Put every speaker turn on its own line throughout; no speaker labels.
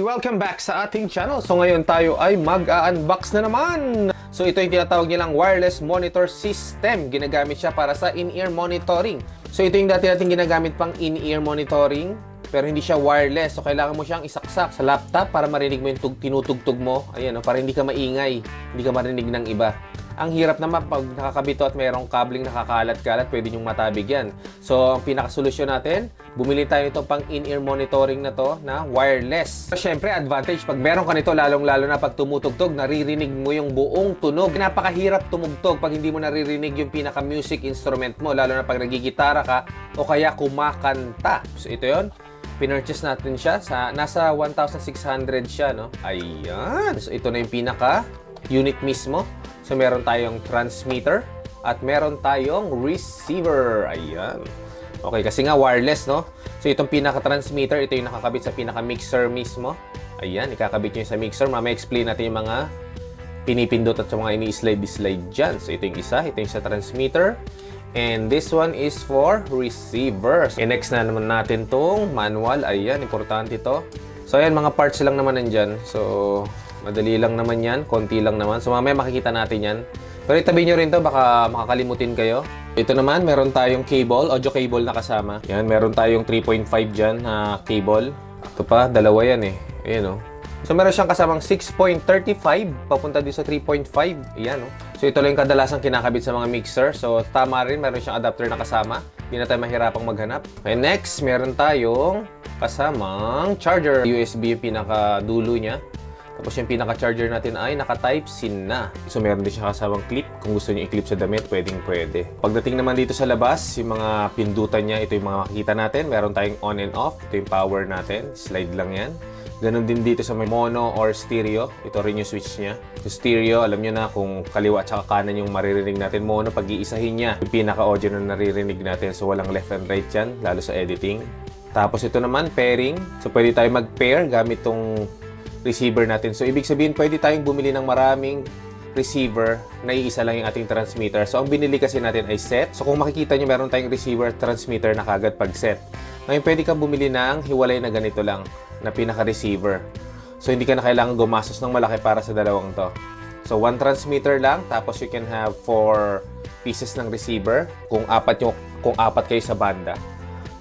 welcome back sa ating channel. So ngayon tayo ay mag-unbox na naman. So ito yung tinatawag nilang wireless monitor system. Ginagamit siya para sa in-ear monitoring. So ito yung dati natin ginagamit pang in-ear monitoring, pero hindi siya wireless. So kailangan mo siyang isaksak sa laptop para marinig mo yung tinutugtog mo. Ayan, para hindi ka maingay, hindi ka marinig ng iba. Ang hirap naman pag nakakabito at mayroong kabling nakakalat-kalat, pwede nyong matabig yan. So, ang pinakasolusyon natin, bumili tayo nito pang in-ear monitoring na to na wireless. So, syempre, advantage, pag meron ka nito, lalong-lalo na pag tumutugtog, naririnig mo yung buong tunog. Napakahirap tumugtog pag hindi mo naririnig yung pinaka-music instrument mo, lalo na pag nagigitara ka o kaya kumakanta. So, ito yon. Pinurchase natin siya sa nasa 1,600 siya, no? Ayan. So, ito na yung pinaka-unit mismo. So, meron tayong transmitter at meron tayong receiver. Ayan. Okay, kasi nga wireless, no? So, itong pinaka-transmitter, ito yung nakakabit sa pinaka-mixer mismo. Ayan, ikakabit nyo sa mixer. Mamaya explain natin yung mga pinipindot at yung mga ini-slide-slide dyan. So, ito yung isa. Ito yung sa transmitter. And this one is for receivers. And next na naman natin tong manual. Ayan, importante ito. So, ayan, mga parts lang naman nandyan. So, madali lang naman yan, konti lang naman. So mamaya makikita natin yan. Pero itabi nyo rin to, baka makakalimutin kayo. Ito naman, meron tayong cable, audio cable na kasama. Yan, meron tayong 3.5 dyan na cable. Ito pa, dalawa yan eh. Ayan o. So meron siyang kasamang 6.35 papunta din sa 3.5. Ayan o. So ito lang yung kadalasang kinakabit sa mga mixer. So tama rin, meron siyang adapter na kasama. Hindi na tayo mahirapang maghanap. Okay, next, meron tayong kasamang charger. USB yung pinakadulo niya. Tapos yung pinaka-charger natin ay naka-Type-C na. So meron din siya kasamang clip. Kung gusto niyo i-clip sa damit, pwedeng-pwede. Pagdating naman dito sa labas, yung mga pindutan niya, ito yung mga makikita natin. Meron tayong on and off. Ito yung power natin. Slide lang yan. Ganon din dito sa may mono or stereo. Ito rin yung switch niya. Yung stereo, alam nyo na kung kaliwa at saka kanan yung maririnig natin. Mono, pag-iisahin niya. Yung pinaka-audio na naririnig natin. So walang left and right yan, lalo sa editing. Tapos ito naman, pairing. So pwede tayo mag-pair gamit tong receiver natin. So, ibig sabihin, pwede tayong bumili ng maraming receiver na iisa lang yung ating transmitter. So, ang binili kasi natin ay set. So, kung makikita nyo, meron tayong receiver at transmitter na kagad pag set. Ngayon, pwede kang bumili ng hiwalay na ganito lang, na pinaka-receiver. So, hindi ka na kailangan gumastos ng malaki para sa dalawang to. So, one transmitter lang, tapos you can have 4 pieces ng receiver kung apat kayo sa banda.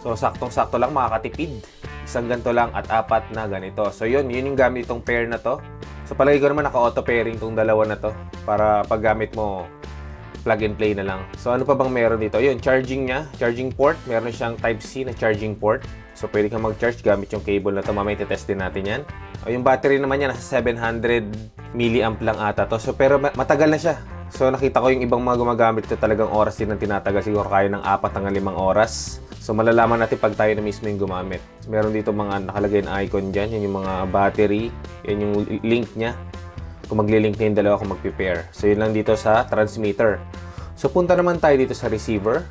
So, saktong-sakto lang, makakatipid. Isang ganito lang at 4 na ganito. So yun yung gamit itong pair na to. So palagi ko naman naka-auto pairing itong dalawa na to para pag gamit mo plug and play na lang. So ano pa bang meron dito? Yun, charging niya, charging port. Meron siyang Type-C na charging port. So pwede kang mag-charge gamit yung cable na to. Mamaya test din natin yan. O, yung battery naman niya nasa 700 milliamp lang ata to. So pero matagal na siya. So nakita ko yung ibang mga gumagamit ito talagang oras din ang tinatagal. Siguro kaya ng 4 hanggang 5 oras. So, malalaman natin pag tayo na mismo yung gumamit. So, meron dito mga nakalagay na icon dyan. Yan yung mga battery. Yan yung link niya. Kung magli-link na yung dalawa kung mag-prepare. So, yun lang dito sa transmitter. So, punta naman tayo dito sa receiver.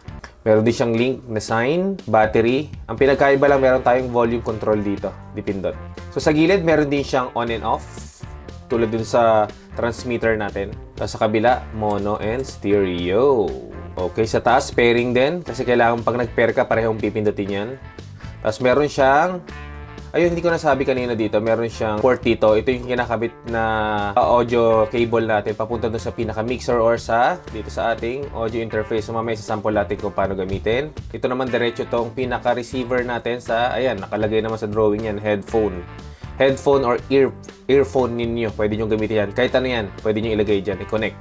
Meron din siyang link na sign, battery. Ang pinagkaiba lang, meron tayong volume control dito. Dipindot. So, sa gilid, meron din siyang on and off. Tulad dun sa transmitter natin. Tapos sa kabila, mono and stereo. Okay, sa taas, pairing din. Kasi kailangan pag nag-pair ka, parehong pipindutin yan. Tapos meron siyang, ayun, hindi ko nasabi kanina dito, meron siyang port dito. Ito yung kinakabit na audio cable natin papunta doon sa pinaka-mixer or dito sa ating audio interface. So mamaya sa sample natin kung paano gamitin. Ito naman diretso tong pinaka-receiver natin sa, ayan, nakalagay naman sa drawing yan, headphone. Headphone or earphone ninyo. Pwede nyo gamitin yan. Kahit ano yan, pwede nyo ilagay dyan, i-connect.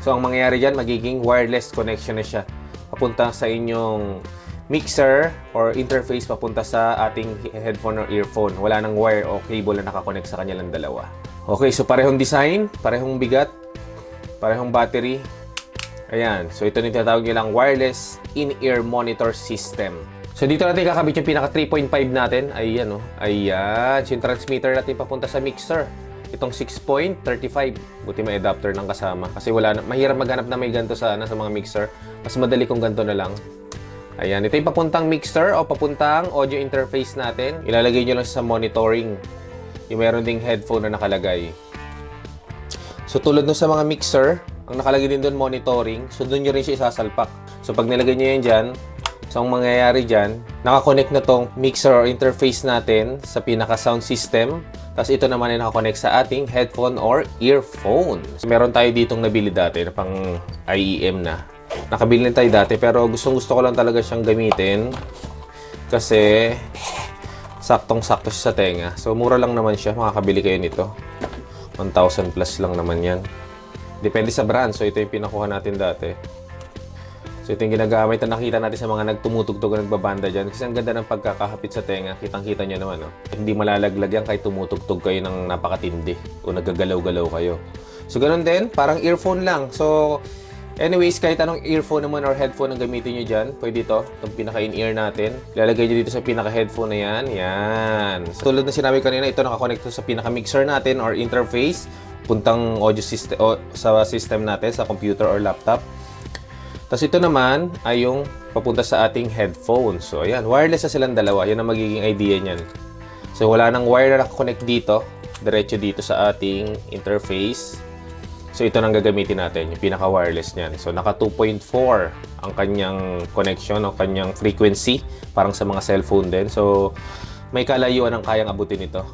So, ang mangyayari dyan, magiging wireless connection na siya. Papunta sa inyong mixer or interface papunta sa ating headphone or earphone. Wala nang wire o cable na nakakonect sa kanilang dalawa. Okay, so parehong design, parehong bigat, parehong battery. Ayan, so ito yung tinatawag nilang wireless in-ear monitor system. So, dito natin kakabit yung pinaka 3.5 natin. Ayan, oh. Ayan, so yung transmitter natin papunta sa mixer. Itong 6.35. Buti may adapter ng kasama. Kasi mahirap maghanap na may ganito sa mga mixer. Mas madali kung ganito na lang. Ayan. Ito yung papuntang mixer o papuntang audio interface natin. Ilalagay nyo lang sa monitoring. Yung meron ding headphone na nakalagay. So tulad nun sa mga mixer, ang nakalagay din doon monitoring. So doon nyo rin siya isasalpak. So pag nilagay nyo yan dyan, So, ang mangyayari dyan, nakakonect na tong mixer or interface natin sa pinaka-sound system. Tapos, ito naman ay nakakonect sa ating headphone or earphone. So, meron tayo ditong nabili dati na pang IEM na. Nakabili na tayo dati, pero gusto ko lang talaga siyang gamitin. Kasi, saktong-sakto siya sa tenga. So, mura lang naman siya. Makakabili kayo nito. 1,000 plus lang naman yan. Depende sa brand. So, ito yung pinakuha natin dati. So, ito yung ginagamit na nakita natin sa mga nagtumutugtog o nagbabanda dyan. Kasi ang ganda ng pagkakahapit sa tenga. Kitang-kita nyo naman, no? Hindi malalaglag yan kahit tumutugtog kayo ng napakatindi o nagagalaw-galaw kayo. So, ganun din. Parang earphone lang. So, anyways, kahit anong earphone naman or headphone ang gamitin nyo dyan, pwede ito. Itong pinaka-in-ear natin. Ilalagay nyo dito sa pinaka-headphone na yan. Yan. So, tulad na sinabi kanina, ito nakakonect sa pinaka-mixer natin or interface. Puntang audio system, sa system natin, sa computer or laptop. Tapos ito naman ay yung papunta sa ating headphone. So, ayan. Wireless na silang dalawa. Yan ang magiging idea niyan. So, wala nang wire na nakakonect dito. Diretso dito sa ating interface. So, ito nang gagamitin natin. Yung pinaka-wireless niyan. So, naka 2.4 ang kanyang connection, ang kanyang frequency. Parang sa mga cellphone din. So, may kalayuan ang kayang abutin ito.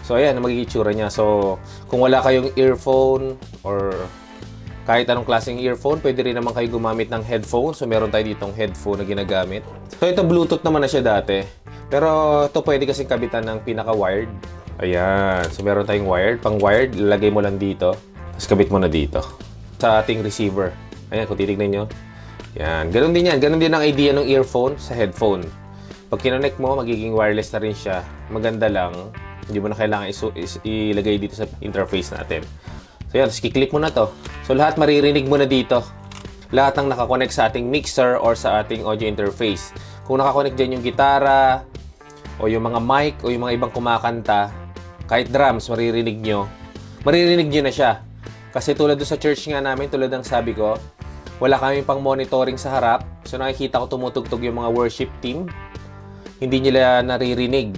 So, ayan. Ang magiging itsura niya. So, kung wala kayong earphone or kahit anong klaseng earphone, pwede rin naman kayo gumamit ng headphone. So, meron tayo ditong headphone na ginagamit. So, ito Bluetooth naman na siya dati. Pero, ito pwede kasing kabitan ng pinaka-wired. Ayan. So, meron tayong wired. Pang-wired, ilalagay mo lang dito. Tapos, kabit mo na dito. Sa ating receiver. Ayan, kung titignan nyo. Ayan. Ganun din yan. Ganun din ang idea ng earphone sa headphone. Pag kinonect mo, magiging wireless na rin siya. Maganda lang. Hindi mo na kailangan ilagay dito sa interface natin. So, yan. Tapos, kiklik mo na to. So, lahat maririnig mo na dito. Lahat ng nakakonect sa ating mixer or sa ating audio interface. Kung nakakonect dyan yung gitara, o yung mga mic, o yung mga ibang kumakanta, kahit drums, maririnig nyo na siya. Kasi tulad doon sa church nga namin, tulad ng sabi ko, wala kami pang monitoring sa harap. So, nakikita ko tumutugtog yung mga worship team. Hindi nila naririnig.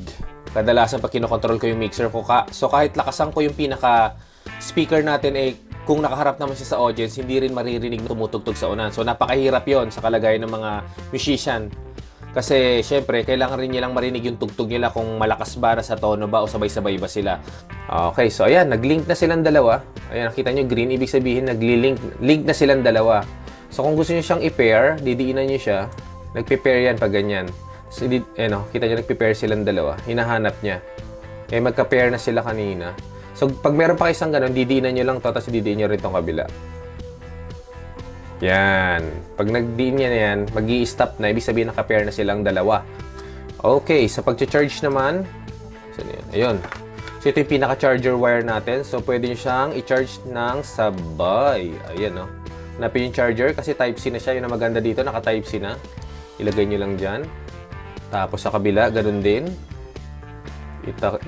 Kadalasan pag kinokontrol ko yung mixer ko. So, kahit lakasan ko yung pinaka-speaker natin, kung nakaharap naman siya sa audience, hindi rin maririnig na tumutugtog sa unan. So, napakahirap yon sa kalagayan ng mga musician. Kasi, syempre, kailangan rin nilang marinig yung tugtog nila kung malakas ba na sa tono ba o sabay-sabay ba sila. Okay, so ayan, nag-link na silang dalawa. Ayan, nakita nyo green, ibig sabihin nag-link na silang dalawa. So, kung gusto nyo siyang i-pair, didiinan nyo siya. Nag-pair yan pag ganyan. So, kita nyo, nag-pair silang dalawa. Hinahanap niya. Magka-pair na sila kanina. So, pag meron pa isang ganun, didiinan nyo lang to, tapos didiin nyo rin itong kabila. Yan. Pag nagdiin niya na yan, mag-i-stop na. Ibig sabihin, naka-pair na silang dalawa. Okay, sa pag-charge naman, so, ayun. So, ito yung pinaka-charger wire natin. So, pwede nyo siyang i-charge ng sabay. Ayan, no? Hanapin yung charger kasi Type-C na siya. Yun ang maganda dito, naka-Type-C na. Ilagay nyo lang dyan. Tapos, sa kabila, ganun din.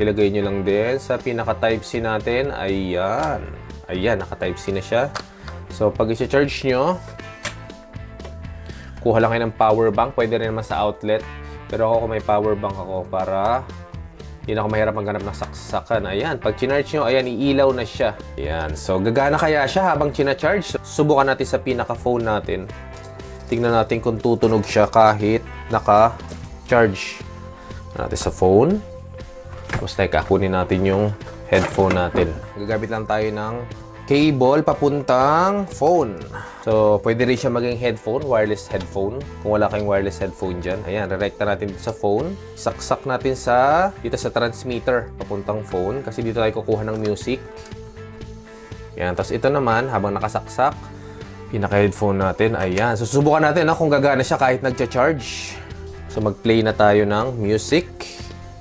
Ilagay nyo lang din sa pinaka-Type-C natin. Ayan. Ayan, naka-Type-C na siya. So, pag i-charge nyo, kuha lang kayo ng power bank. Pwede rin naman sa outlet. Pero ako, kung may power bank ako para hindi na ako mahirap maghanap ng saksakan. Ayan, pag chinarge nyo, ayan, iilaw na siya. Ayan, so gagana kaya siya habang chinacharge. Subukan natin sa pinaka-phone natin. Tingnan natin kung tutunog siya kahit naka-charge. Natin sa phone. Tapos teka, kunin natin yung headphone natin. Gagamit lang tayo ng cable papuntang phone. So, pwede rin siya maging headphone, wireless headphone. Kung wala kayong wireless headphone dyan. Ayan, re-recta natin dito sa phone. Saksak natin dito sa transmitter papuntang phone. Kasi dito tayo kukuha ng music. Ayan, tapos ito naman, habang nakasaksak, pinaka-headphone natin. Ayan, so susubukan natin kung gagana siya kahit nagcha-charge. So, mag-play na tayo ng music.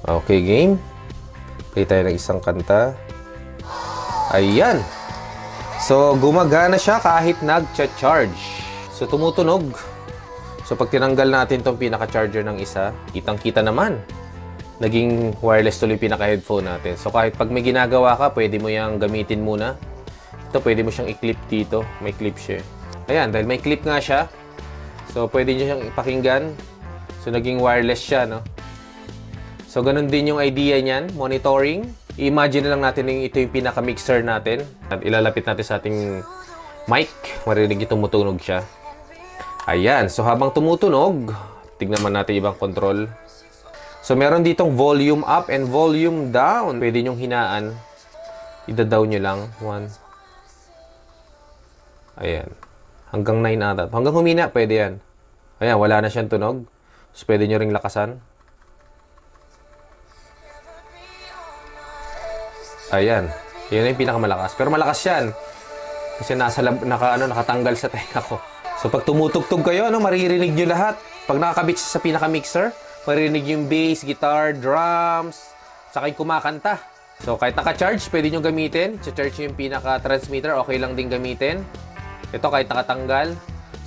Okay, game. Play tayo ng isang kanta. Ayan. So, gumagana siya kahit nagcha-charge. So, tumutunog. So, pag tinanggal natin itong pinaka-charger ng isa, kitang-kita naman. Naging wireless tuloy yung pinaka-headphone natin. So, kahit pag may ginagawa ka, pwede mo yung gamitin muna. Ito, pwede mo siyang i-clip dito. May clip siya. Ayan, dahil may clip nga siya. So, pwede nyo siyang ipakinggan. So, naging wireless siya, no? So, ganun din yung idea niyan, monitoring. I-imagine na lang natin yung ito yung pinaka-mixer natin. At ilalapit natin sa ating mic. Marinig yung tumutunog siya. Ayan. So, habang tumutunog, tignan man natin ibang control. So, meron ditong volume up and volume down. Pwede nyong hinaan. Ida-down nyo lang. 1. Ayan. Hanggang 9 ata. Hanggang humina, pwede yan. Ayan, wala na siyang tunog. So, pwede nyo ring lakasan. Ayan. Yan yung pinakamalakas. Pero malakas yan. Kasi nakatanggal sa tenga ko. So, pag tumutugtog kayo, maririnig nyo lahat. Pag nakakabit sa pinaka-mixer, maririnig yung bass, guitar, drums, saka yung kumakanta. So, kahit naka-charge, pwede nyo gamitin. Charge nyo yung pinaka-transmitter, okay lang din gamitin. Ito, kahit nakatanggal.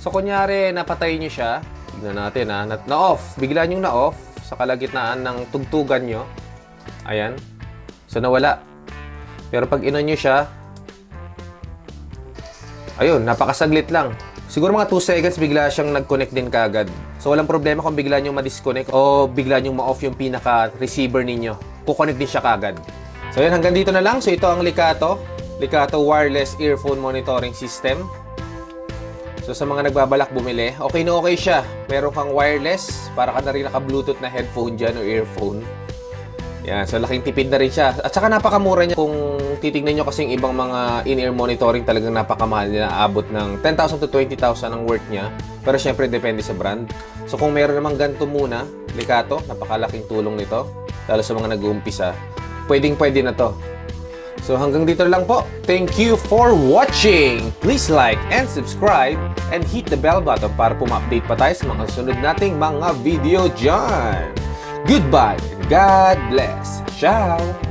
So, kunyari, napatay nyo siya. Tignan natin, na-off. Bigla nyo na-off sa kalagitnaan ng tugtugan nyo. Ayan. So, nawala. Pero pag inon nyo siya, ayun, napakasaglit lang. Siguro mga 2 seconds, bigla siyang nag-connect din kagad. So, walang problema kung bigla nyo ma-disconnect o bigla nyo ma-off yung pinaka-receiver ninyo. Kukonect din siya kagad. So, yun, hanggang dito na lang. So, ito ang Likato. Likato Wireless Earphone Monitoring System. So, sa mga nagbabalak bumili, okay na okay siya. Meron kang wireless, para ka na rin naka-Bluetooth na headphone dyan o earphone. Yan, so laking tipid na rin siya. At saka napakamura niya. Kung titignan nyo kasi yung ibang mga in-ear monitoring, talagang napakamahal nila. Abot ng 10,000 to 20,000 ang worth niya. Pero syempre, depende sa brand. So kung meron namang ganito muna, Likato, napakalaking tulong nito. Lalo sa mga nag-uumpisa. Pwedeng-pwede na to. So hanggang dito lang po. Thank you for watching! Please like and subscribe and hit the bell button para puma-update pa tayo sa mga sunod nating mga video dyan. Goodbye and God bless. Ciao!